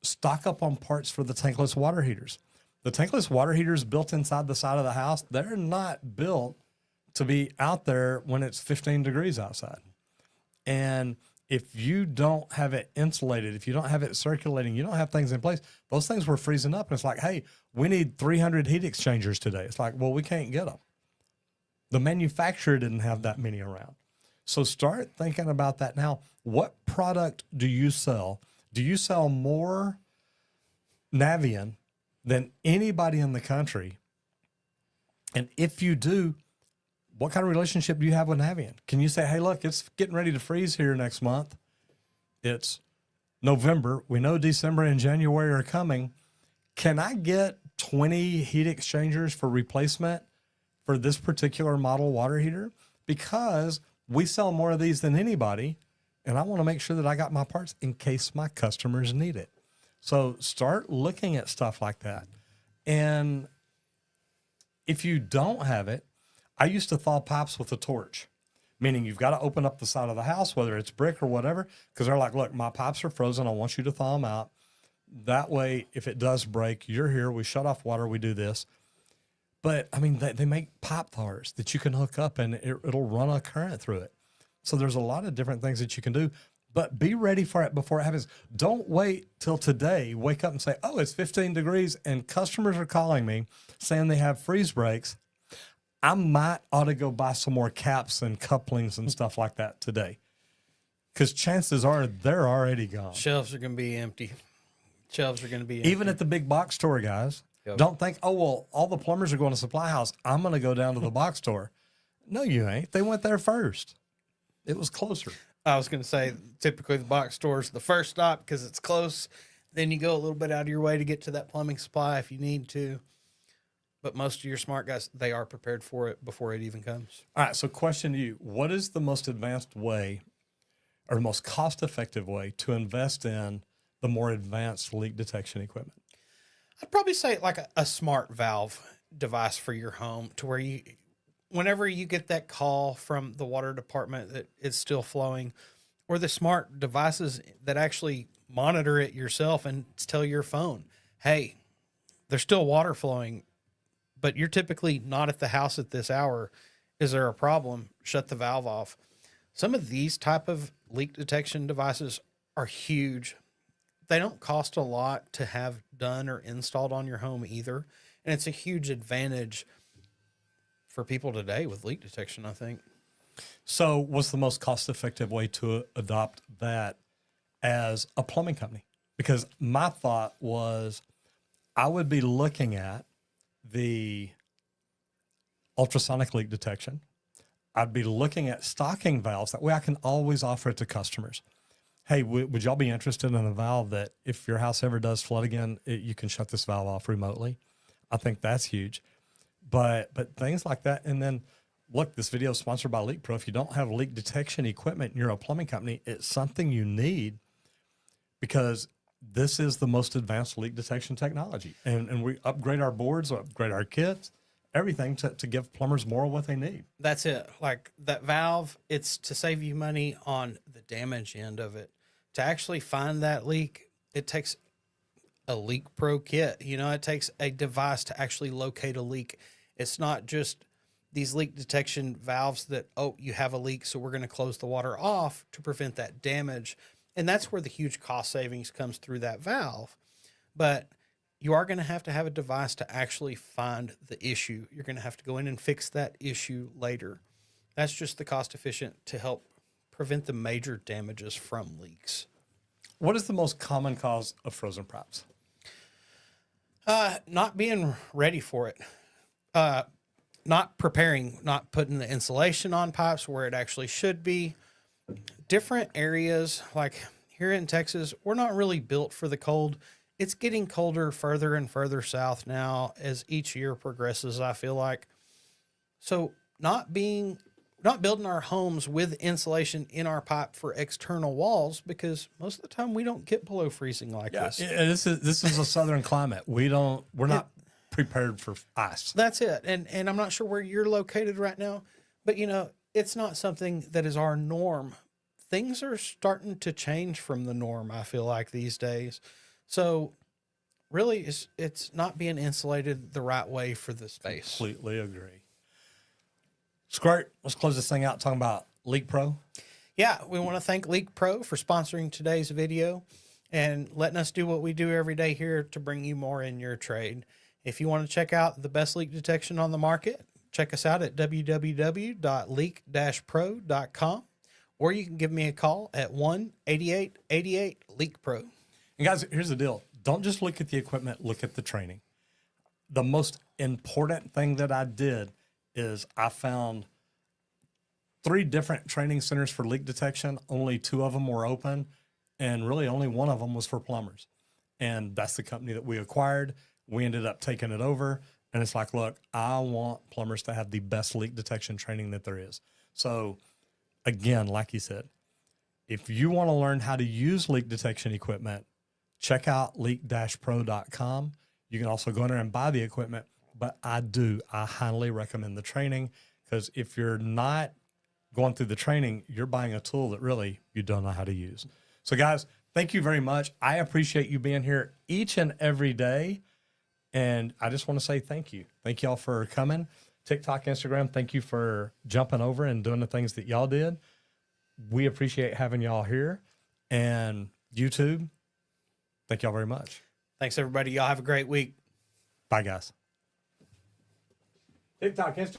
Stock up on parts for the tankless water heaters. The tankless water heaters built inside the side of the house, they're not built to be out there when it's 15 degrees outside. And if you don't have it insulated, if you don't have it circulating, you don't have things in place, those things were freezing up. And it's like, hey, we need 300 heat exchangers today. It's like, well, we can't get them. The manufacturer didn't have that many around. So start thinking about that now. What product do you sell? Do you sell more Navien than anybody in the country? And if you do, what kind of relationship do you have with Navient? Can you say, hey, look, it's getting ready to freeze here next month. It's November. We know December and January are coming. Can I get 20 heat exchangers for replacement for this particular model water heater? Because we sell more of these than anybody, and I want to make sure that I got my parts in case my customers need it. So start looking at stuff like that. And if you don't have it, I used to thaw pipes with a torch, meaning you've got to open up the side of the house, whether it's brick or whatever, because they're like, look, my pipes are frozen. I want you to thaw them out. That way, if it does break, you're here. We shut off water. We do this. But, I mean, they make pipe thawers that you can hook up, and it'll run a current through it. So there's a lot of different things that you can do. But be ready for it before it happens. Don't wait till today. Wake up and say, oh, it's 15 degrees, and customers are calling me saying they have freeze breaks. I might ought to go buy some more caps and couplings and stuff like that today, because chances are they're already gone. Shelves are going to be empty. Shelves are going to be empty. Even at the big box store, guys. Yep. Don't think, oh, well, all the plumbers are going to Supply House. I'm going to go down to the box store. No, you ain't. They went there first. It was closer. I was going to say, typically the box store is the first stop because it's close. Then you go a little bit out of your way to get to that plumbing supply if you need to. But most of your smart guys, they are prepared for it before it even comes. All right, so question to you. What is the most advanced way or the most cost-effective way to invest in the more advanced leak detection equipment? I'd probably say like a smart valve device for your home, to where you, whenever you get that call from the water department that it's still flowing, or the smart devices that actually monitor it yourself and tell your phone, hey, there's still water flowing, but you're typically not at the house at this hour. Is there a problem? Shut the valve off. Some of these type of leak detection devices are huge. They don't cost a lot to have done or installed on your home either. And it's a huge advantage for people today with leak detection, I think. So what's the most cost-effective way to adopt that as a plumbing company? Because my thought was I would be looking at the ultrasonic leak detection. I'd be looking at stocking valves. That way I can always offer it to customers. Hey, would y'all be interested in a valve that if your house ever does flood again, you can shut this valve off remotely? I think that's huge. But things like that. And then, look, this video is sponsored by Leak Pro. If you don't have leak detection equipment and you're a plumbing company, it's something you need, because this is the most advanced leak detection technology. And we upgrade our boards, upgrade our kits, everything to give plumbers more of what they need. That's it. Like that valve, it's to save you money on the damage end of it. To actually find that leak, it takes a Leak Pro kit. You know, it takes a device to actually locate a leak. It's not just these leak detection valves that, oh, you have a leak, so we're going to close the water off to prevent that damage. And that's where the huge cost savings comes through that valve. But you are going to have a device to actually find the issue. You're going to have to go in and fix that issue later. That's just the cost efficient to help prevent the major damages from leaks. What is the most common cause of frozen pipes? Not being ready for it. Not preparing, not putting the insulation on pipes where it actually should be. Different areas, like here in Texas, we're not really built for the cold. It's getting colder further and further south now as each year progresses, I feel like. So not building our homes with insulation in our pipe for external walls, because most of the time we don't get below freezing like this. Yeah, this is a southern climate. We're not prepared for ice. That's it. And I'm not sure where you're located right now, but you know, it's not something that is our norm. Things are starting to change from the norm, I feel like, these days. So really it's not being insulated the right way for the space. Completely agree. Squirt, let's close this thing out talking about Leak Pro. Yeah, we want to thank Leak Pro for sponsoring today's video and letting us do what we do every day here to bring you more in your trade. If you want to check out the best leak detection on the market, check us out at www.leak-pro.com, or you can give me a call at 1-8888-LEAK-PRO. And guys, here's the deal. Don't just look at the equipment, look at the training. The most important thing that I did is I found 3 different training centers for leak detection. Only 2 of them were open, and really only one of them was for plumbers. And that's the company that we acquired. We ended up taking it over. And it's like, look, I want plumbers to have the best leak detection training that there is. So again, like you said, if you want to learn how to use leak detection equipment, check out leak-pro.com. You can also go in there and buy the equipment. But I highly recommend the training, because if you're not going through the training, you're buying a tool that really you don't know how to use. So guys, thank you very much. I appreciate you being here each and every day. And I just want to say thank you. Thank y'all for coming. TikTok, Instagram, thank you for jumping over and doing the things that y'all did. We appreciate having y'all here. And YouTube, thank y'all very much. Thanks, everybody. Y'all have a great week. Bye, guys. TikTok, Instagram.